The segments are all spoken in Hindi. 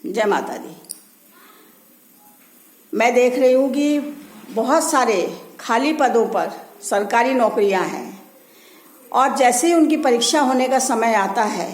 जय माता दी। मैं देख रही हूँ कि बहुत सारे खाली पदों पर सरकारी नौकरियां हैं और जैसे ही उनकी परीक्षा होने का समय आता है,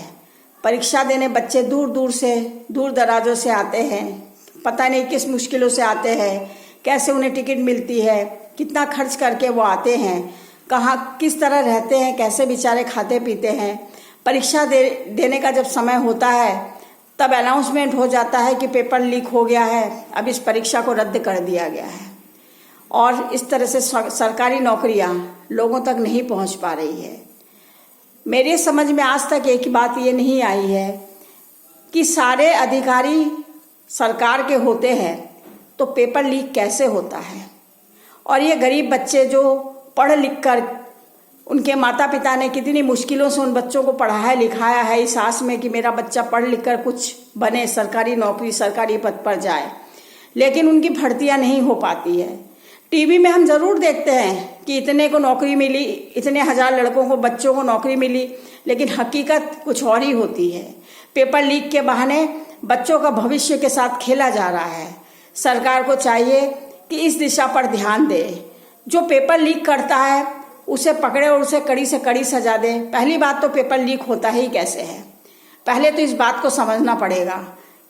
परीक्षा देने बच्चे दूर दूर से, दूर दराजों से आते हैं। पता नहीं किस मुश्किलों से आते हैं, कैसे उन्हें टिकट मिलती है, कितना खर्च करके वो आते हैं, कहाँ किस तरह रहते हैं, कैसे बेचारे खाते पीते हैं। परीक्षा देने का जब समय होता है तब अनाउंसमेंट हो जाता है कि पेपर लीक हो गया है, अब इस परीक्षा को रद्द कर दिया गया है। और इस तरह से सरकारी नौकरियां लोगों तक नहीं पहुंच पा रही है। मेरे समझ में आज तक एक ही बात ये नहीं आई है कि सारे अधिकारी सरकार के होते हैं तो पेपर लीक कैसे होता है। और ये गरीब बच्चे जो पढ़ लिख कर, उनके माता पिता ने कितनी मुश्किलों से उन बच्चों को पढ़ाया लिखाया है इस आस में कि मेरा बच्चा पढ़ लिख कर कुछ बने, सरकारी नौकरी, सरकारी पद पर जाए, लेकिन उनकी भर्तियां नहीं हो पाती है। टीवी में हम जरूर देखते हैं कि इतने को नौकरी मिली, इतने हजार लड़कों को, बच्चों को नौकरी मिली, लेकिन हकीकत कुछ और ही होती है। पेपर लीक के बहाने बच्चों का भविष्य के साथ खेला जा रहा है। सरकार को चाहिए कि इस दिशा पर ध्यान दे। जो पेपर लीक करता है उसे पकड़े और उसे कड़ी से कड़ी सजा दे। पहली बात तो पेपर लीक होता ही कैसे है, पहले तो इस बात को समझना पड़ेगा।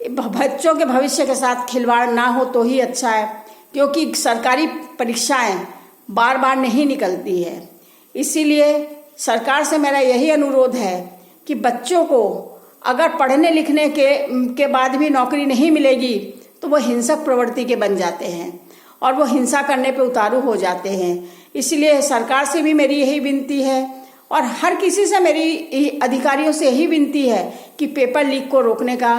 बच्चों के भविष्य के साथ खिलवाड़ ना हो तो ही अच्छा है, क्योंकि सरकारी परीक्षाएं बार बार नहीं निकलती है। इसीलिए सरकार से मेरा यही अनुरोध है कि बच्चों को अगर पढ़ने लिखने के बाद भी नौकरी नहीं मिलेगी तो वो हिंसक प्रवृत्ति के बन जाते हैं और वो हिंसा करने पे उतारू हो जाते हैं। इसलिए सरकार से भी मेरी यही विनती है और हर किसी से, मेरी अधिकारियों से यही विनती है कि पेपर लीक को रोकने का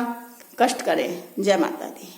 कष्ट करें। जय माता दी।